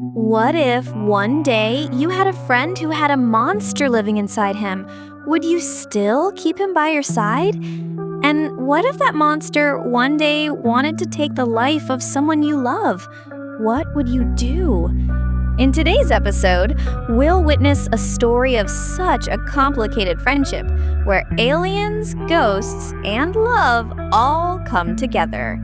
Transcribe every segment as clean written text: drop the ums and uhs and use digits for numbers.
What if one day you had a friend who had a monster living inside him? Would you still keep him by your side? And what if that monster one day wanted to take the life of someone you love? What would you do? In today's episode, we'll witness a story of such a complicated friendship where aliens, ghosts, and love all come together.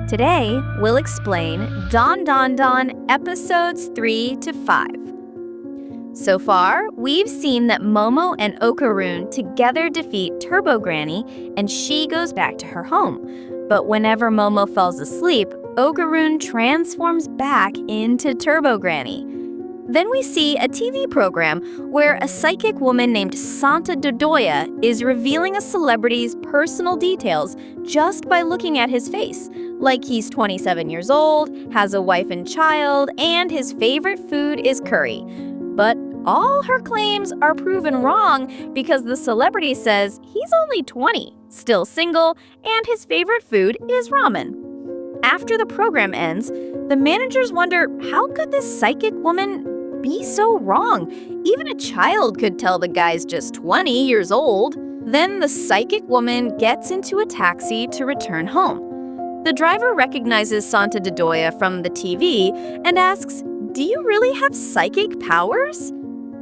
Today, we'll explain Don Don Don episodes 3 to 5. So far, we've seen that Momo and Okarun together defeat Turbo Granny and she goes back to her home. But whenever Momo falls asleep, Okarun transforms back into Turbo Granny. Then we see a TV program where a psychic woman named Santa Dodoya is revealing a celebrity's personal details just by looking at his face, like he's 27 years old, has a wife and child, and his favorite food is curry. But all her claims are proven wrong because the celebrity says he's only 20, still single, and his favorite food is ramen. After the program ends, the managers wonder how could this psychic woman be so wrong? Even a child could tell the guy's just 20 years old. Then the psychic woman gets into a taxi to return home. The driver recognizes Santa Dodoya from the TV and asks, "Do you really have psychic powers?"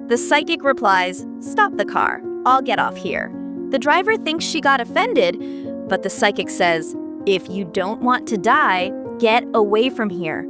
The psychic replies, "Stop the car. I'll get off here." The driver thinks she got offended, but the psychic says, "If you don't want to die, get away from here."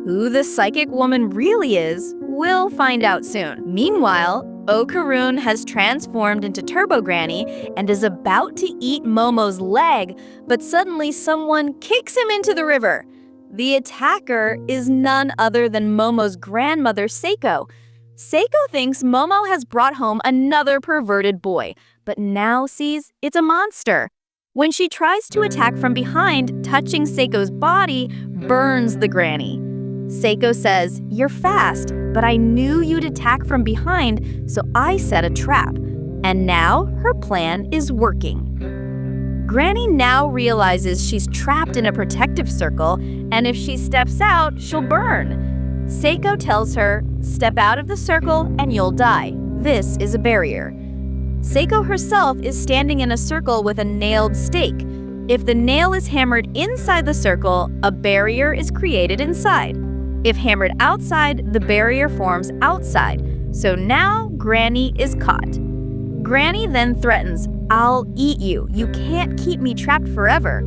Who the psychic woman really is, we'll find out soon. Meanwhile, Okarun has transformed into Turbo Granny and is about to eat Momo's leg, but suddenly someone kicks him into the river. The attacker is none other than Momo's grandmother, Seiko. Seiko thinks Momo has brought home another perverted boy, but now sees it's a monster. When she tries to attack from behind, touching Seiko's body burns the granny. Seiko says, "You're fast, but I knew you'd attack from behind, so I set a trap." And now her plan is working. Granny now realizes she's trapped in a protective circle, and if she steps out, she'll burn. Seiko tells her, "Step out of the circle and you'll die. This is a barrier." Seiko herself is standing in a circle with a nailed stake. If the nail is hammered inside the circle, a barrier is created inside. If hammered outside, the barrier forms outside. So now Granny is caught. Granny then threatens, "I'll eat you. You can't keep me trapped forever."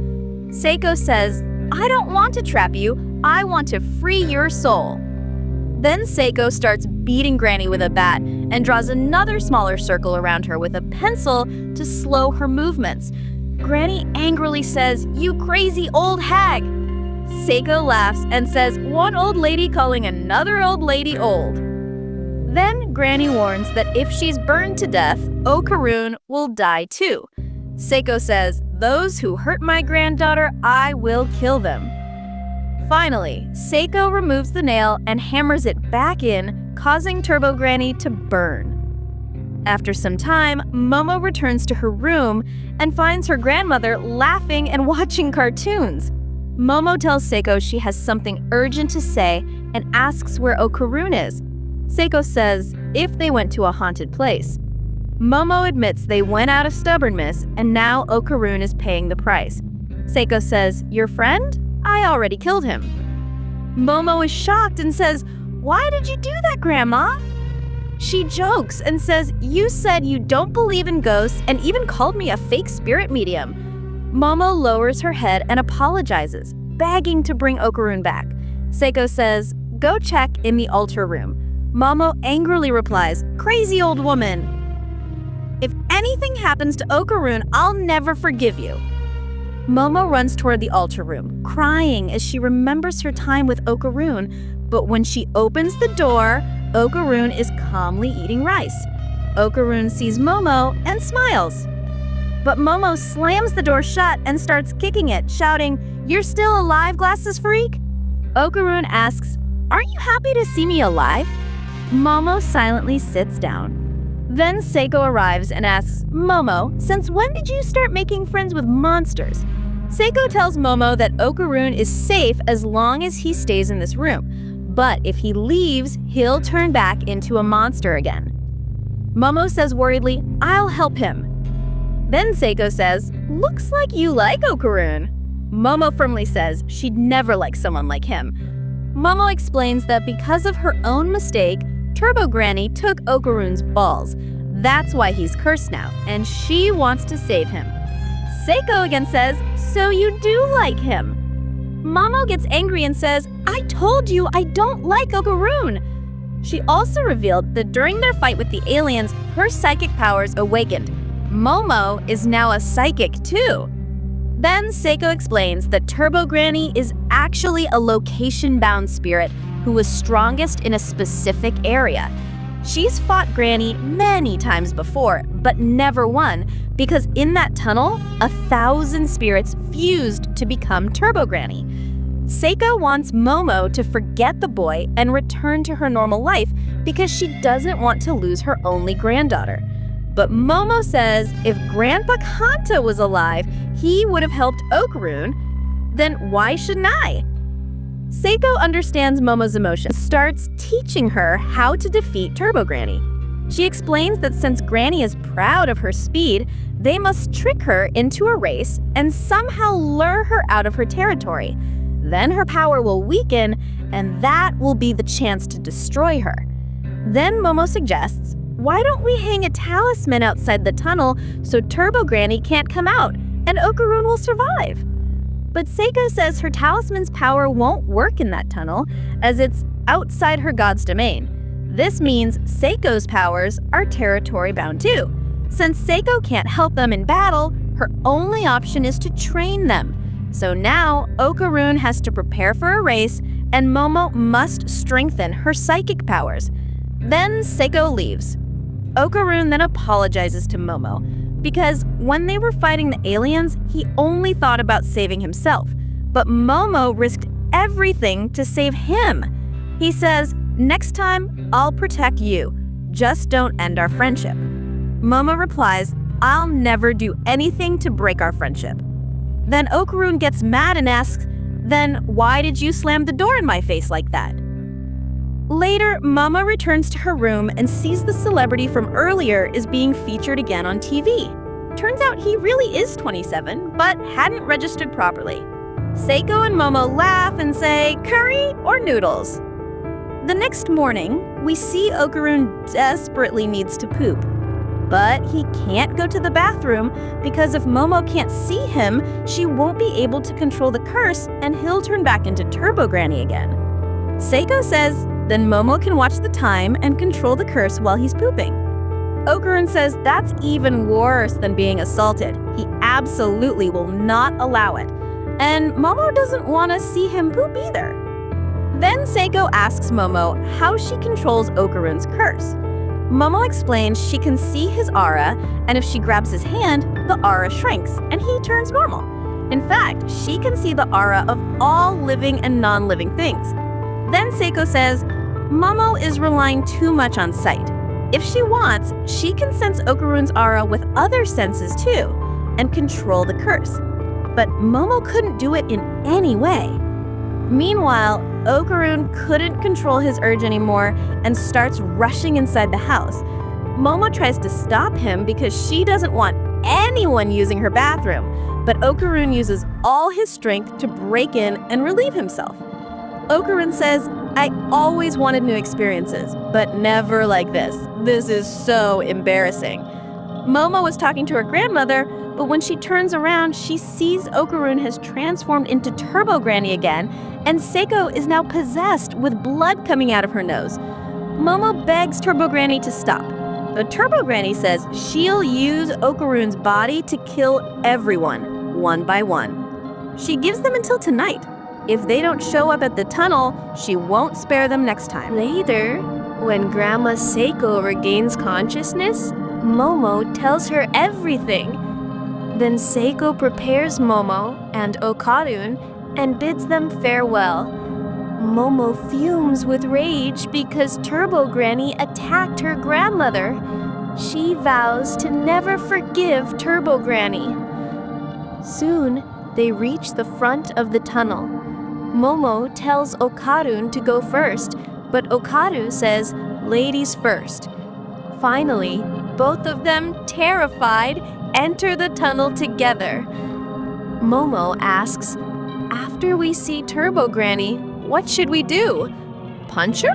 Seiko says, "I don't want to trap you. I want to free your soul." Then Seiko starts beating Granny with a bat and draws another smaller circle around her with a pencil to slow her movements. Granny angrily says, "You crazy old hag." Seiko laughs and says, "One old lady calling another old lady old." Then Granny warns that if she's burned to death, Okarun will die too. Seiko says, "Those who hurt my granddaughter, I will kill them." Finally, Seiko removes the nail and hammers it back in, causing Turbo Granny to burn. After some time, Momo returns to her room and finds her grandmother laughing and watching cartoons. Momo tells Seiko she has something urgent to say and asks where Okarun is. Seiko says if they went to a haunted place. Momo admits they went out of stubbornness and now Okarun is paying the price. Seiko says, "Your friend? I already killed him." Momo is shocked and says, "Why did you do that, Grandma?" She jokes and says, "You said you don't believe in ghosts and even called me a fake spirit medium." Momo lowers her head and apologizes, begging to bring Okarun back. Seiko says, "Go check in the altar room." Momo angrily replies, "Crazy old woman. If anything happens to Okarun, I'll never forgive you." Momo runs toward the altar room, crying as she remembers her time with Okarun, but when she opens the door, Okarun is calmly eating rice. Okarun sees Momo and smiles. But Momo slams the door shut and starts kicking it, shouting, "You're still alive, glasses freak?" Okarun asks, "Aren't you happy to see me alive?" Momo silently sits down. Then Seiko arrives and asks, "Momo, since when did you start making friends with monsters?" Seiko tells Momo that Okarun is safe as long as he stays in this room, But if he leaves, he'll turn back into a monster again. Momo says worriedly, "I'll help him." Then Seiko says, "Looks like you like Okarun." Momo firmly says she'd never like someone like him. Momo explains that because of her own mistake, Turbo Granny took Okarun's balls. That's why he's cursed now, and she wants to save him. Seiko again says, "So you do like him." Momo gets angry and says, "I told you I don't like Okarun." She also revealed that during their fight with the aliens, her psychic powers awakened. Momo is now a psychic too. Then Seiko explains that Turbo Granny is actually a location-bound spirit who was strongest in a specific area. She's fought Granny many times before, but never won, because in that tunnel, 1,000 spirits fused to become Turbo Granny. Seiko wants Momo to forget the boy and return to her normal life because she doesn't want to lose her only granddaughter. But Momo says if Grandpa Kanta was alive, he would have helped Okarun. Then why shouldn't I? Seiko understands Momo's emotions, starts teaching her how to defeat Turbo Granny. She explains that since Granny is proud of her speed, they must trick her into a race and somehow lure her out of her territory. Then her power will weaken, and that will be the chance to destroy her. Then Momo suggests, why don't we hang a talisman outside the tunnel so Turbo Granny can't come out, and Okarun will survive? But Seiko says her talisman's power won't work in that tunnel, as it's outside her god's domain. This means Seiko's powers are territory-bound too. Since Seiko can't help them in battle, her only option is to train them. So now, Okarun has to prepare for a race, and Momo must strengthen her psychic powers. Then Seiko leaves. Okarun then apologizes to Momo, because when they were fighting the aliens, he only thought about saving himself. But Momo risked everything to save him. He says, "Next time, I'll protect you. Just don't end our friendship." Momo replies, "I'll never do anything to break our friendship." Then Okarun gets mad and asks, "Then why did you slam the door in my face like that?" Later, Momo returns to her room and sees the celebrity from earlier is being featured again on TV. Turns out he really is 27, but hadn't registered properly. Seiko and Momo laugh and say, "Curry or noodles?" The next morning, we see Okarun desperately needs to poop. But he can't go to the bathroom because if Momo can't see him, she won't be able to control the curse and he'll turn back into Turbo Granny again. Seiko says, then Momo can watch the time and control the curse while he's pooping. Okarun says that's even worse than being assaulted. He absolutely will not allow it. And Momo doesn't want to see him poop either. Then Seiko asks Momo how she controls Okarun's curse. Momo explains she can see his aura, and if she grabs his hand, the aura shrinks, and he turns normal. In fact, she can see the aura of all living and non-living things. Then Seiko says, Momo is relying too much on sight. If she wants, she can sense Okarun's aura with other senses too, and control the curse. But Momo couldn't do it in any way. Meanwhile, Okarun couldn't control his urge anymore and starts rushing inside the house. Momo tries to stop him because she doesn't want anyone using her bathroom, but Okarun uses all his strength to break in and relieve himself. Okarun says, I always wanted new experiences, but never like this. This is so embarrassing. Momo was talking to her grandmother, but when she turns around, she sees Okarun has transformed into Turbo Granny again, and Seiko is now possessed with blood coming out of her nose. Momo begs Turbo Granny to stop, but Turbo Granny says she'll use Okarun's body to kill everyone, one by one. She gives them until tonight. If they don't show up at the tunnel, she won't spare them next time. Later, when Grandma Seiko regains consciousness, Momo tells her everything. Then Seiko prepares Momo and Okarun and bids them farewell. Momo fumes with rage because Turbo Granny attacked her grandmother. She vows to never forgive Turbo Granny. Soon, they reach the front of the tunnel. Momo tells Okarun to go first, but Okaru says, "Ladies first." Finally, both of them, terrified, enter the tunnel together. Momo asks, "After we see Turbo Granny, what should we do? Punch her?"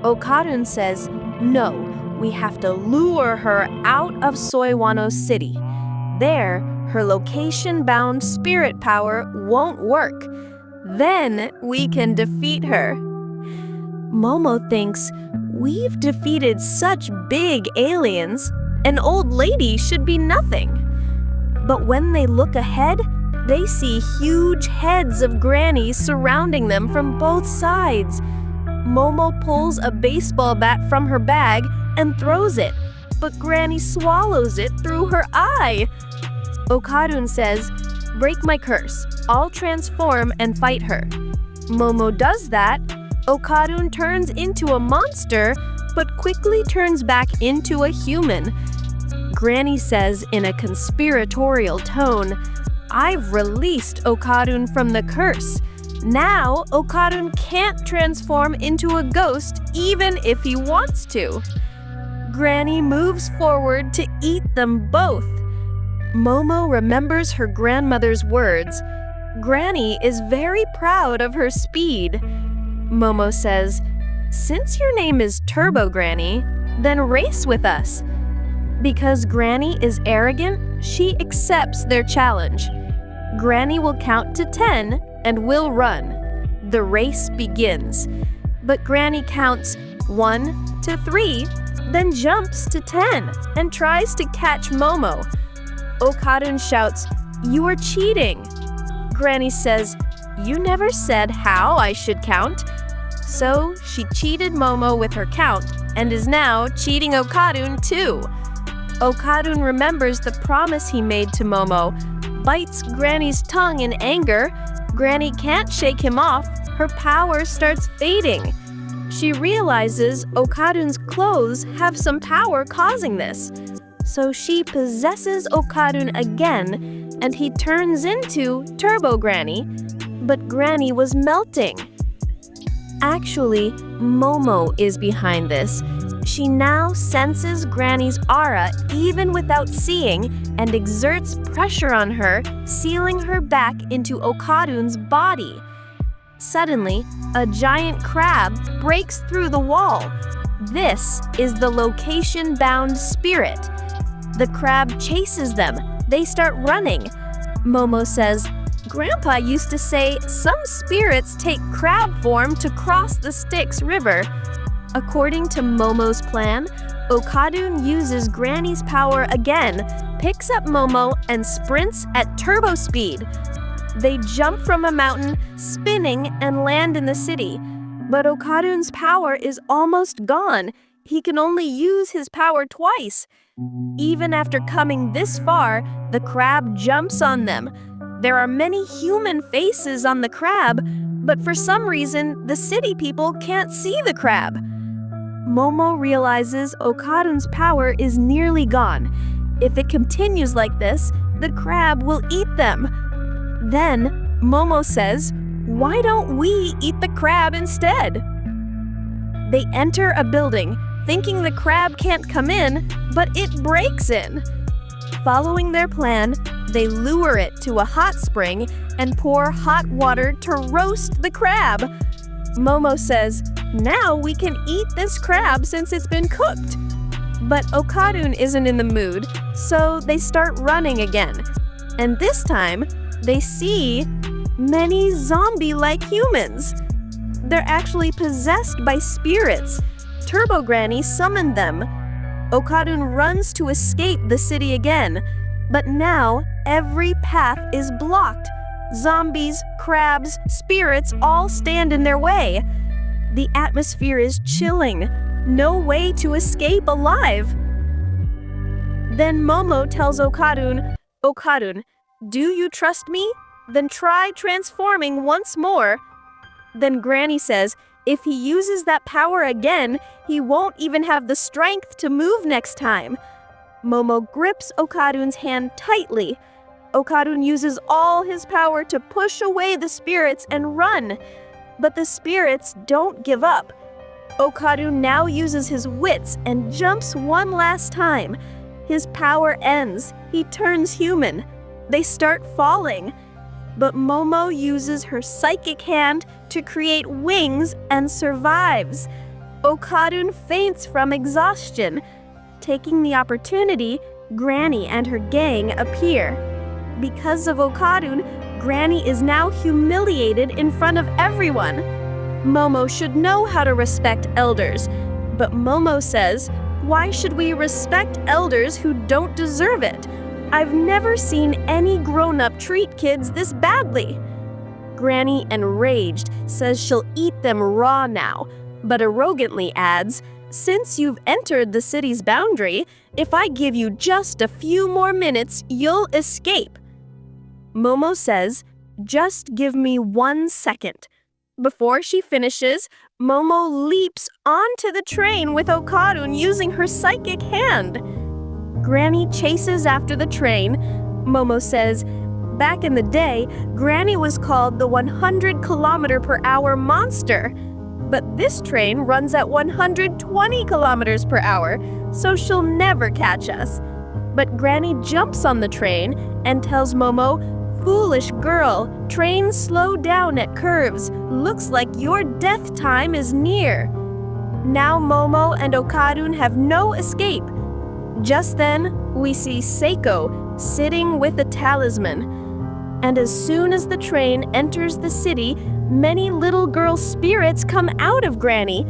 Okarun says, "No, we have to lure her out of Soiwano City. There, her location-bound spirit power won't work. Then we can defeat her." Momo thinks, "We've defeated such big aliens. An old lady should be nothing." But when they look ahead, they see huge heads of grannies surrounding them from both sides. Momo pulls a baseball bat from her bag and throws it, but Granny swallows it through her eye. Okarun says, "Break my curse. I'll transform and fight her." Momo does that. Okarun turns into a monster, but quickly turns back into a human. Granny says in a conspiratorial tone, "I've released Okarun from the curse. Now Okarun can't transform into a ghost even if he wants to." Granny moves forward to eat them both. Momo remembers her grandmother's words. Granny is very proud of her speed. Momo says, "Since your name is Turbo Granny, then race with us." Because Granny is arrogant, she accepts their challenge. Granny will count to 10 and will run. The race begins. But Granny counts 1 to 3, then jumps to 10 and tries to catch Momo. Okarun shouts, "You are cheating." Granny says, "You never said how I should count." So she cheated Momo with her count and is now cheating Okarun too. Okarun remembers the promise he made to Momo, bites Granny's tongue in anger. Granny can't shake him off. Her power starts fading. She realizes Okarun's clothes have some power causing this. So she possesses Okarun again, and he turns into Turbo Granny. But Granny was melting. Actually, Momo is behind this. She now senses Granny's aura even without seeing and exerts pressure on her, sealing her back into Okarun's body. Suddenly, a giant crab breaks through the wall. This is the location-bound spirit. The crab chases them. They start running. Momo says, "Grandpa used to say some spirits take crab form to cross the Styx River." According to Momo's plan, Okarun uses Granny's power again, picks up Momo, and sprints at turbo speed. They jump from a mountain, spinning, and land in the city. But Okarun's power is almost gone. He can only use his power twice. Even after coming this far, the crab jumps on them. There are many human faces on the crab, but for some reason, the city people can't see the crab. Momo realizes Okarun's power is nearly gone. If it continues like this, the crab will eat them. Then, Momo says, "Why don't we eat the crab instead?" They enter a building, thinking the crab can't come in, but it breaks in. Following their plan, they lure it to a hot spring and pour hot water to roast the crab. Momo says, "Now we can eat this crab since it's been cooked." But Okarun isn't in the mood, so they start running again. And this time, they see many zombie-like humans. They're actually possessed by spirits. Turbo Granny summoned them. Okarun runs to escape the city again, but now every path is blocked. Zombies, crabs, spirits all stand in their way. The atmosphere is chilling. No way to escape alive. Then Momo tells Okarun, "Okarun, do you trust me? Then try transforming once more." Then Granny says, if he uses that power again, he won't even have the strength to move next time. Momo grips Okarun's hand tightly. Okarun uses all his power to push away the spirits and run. But the spirits don't give up. Okarun now uses his wits and jumps one last time. His power ends. He turns human. They start falling. But Momo uses her psychic hand to create wings and survives. Okarun faints from exhaustion. Taking the opportunity, Granny and her gang appear. Because of Okarun, Granny is now humiliated in front of everyone. Momo should know how to respect elders, but Momo says, "Why should we respect elders who don't deserve it? I've never seen any grown-up treat kids this badly." Granny, enraged, says she'll eat them raw now, but arrogantly adds, "Since you've entered the city's boundary, if I give you just a few more minutes, you'll escape." Momo says, "Just give me 1 second." Before she finishes, Momo leaps onto the train with Okarun using her psychic hand. Granny chases after the train. Momo says, "Back in the day, Granny was called the 100-kilometer-per-hour monster. But this train runs at 120 kilometers per hour, so she'll never catch us." But Granny jumps on the train and tells Momo, "Foolish girl, trains slow down at curves. Looks like your death time is near." Now Momo and Okarun have no escape. Just then, we see Seiko sitting with a talisman. And as soon as the train enters the city, many little girl spirits come out of Granny.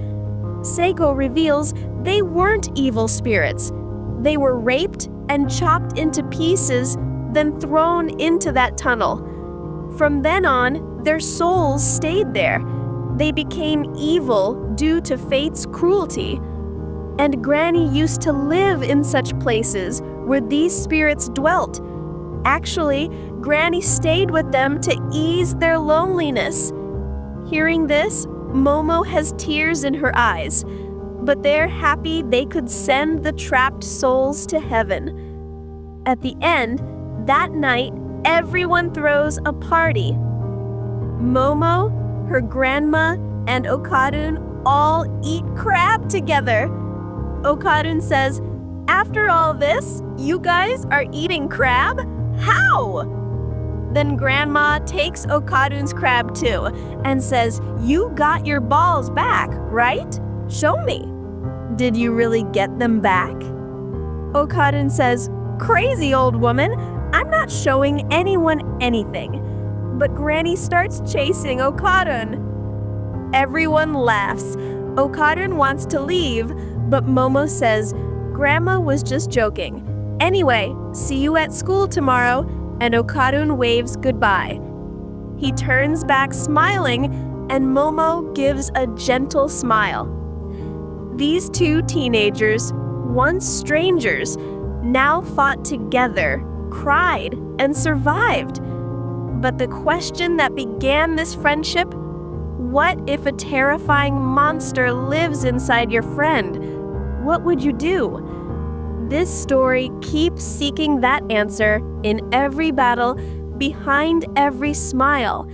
Seiko reveals they weren't evil spirits. They were raped and chopped into pieces, then thrown into that tunnel. From then on, their souls stayed there. They became evil due to fate's cruelty. And Granny used to live in such places where these spirits dwelt. Actually, Granny stayed with them to ease their loneliness. Hearing this, Momo has tears in her eyes, but they're happy they could send the trapped souls to heaven. At the end, that night, everyone throws a party. Momo, her grandma, and Okarun all eat crab together. Okarun says, "After all this, you guys are eating crab? How?" Then Grandma takes Okarun's crab too and says, "You got your balls back, right? Show me." "Did you really get them back?" Okarun says, "Crazy old woman, I'm not showing anyone anything." But Granny starts chasing Okarun. Everyone laughs. Okarun wants to leave, but Momo says, "Grandma was just joking. Anyway, see you at school tomorrow," and Okarun waves goodbye. He turns back smiling, and Momo gives a gentle smile. These two teenagers, once strangers, now fought together, cried, and survived. But the question that began this friendship, what if a terrifying monster lives inside your friend? What would you do? This story keeps seeking that answer in every battle, behind every smile.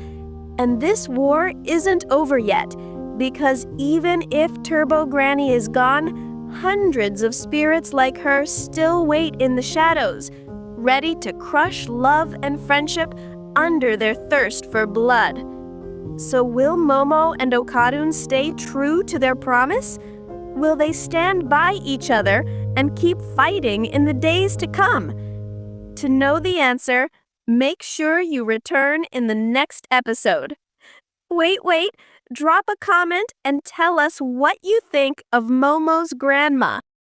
And this war isn't over yet, because even if Turbo Granny is gone, hundreds of spirits like her still wait in the shadows, ready to crush love and friendship under their thirst for blood. So will Momo and Okarun stay true to their promise? Will they stand by each other and keep fighting in the days to come? To know the answer, make sure you return in the next episode. Wait, drop a comment and tell us what you think of Momo's grandma.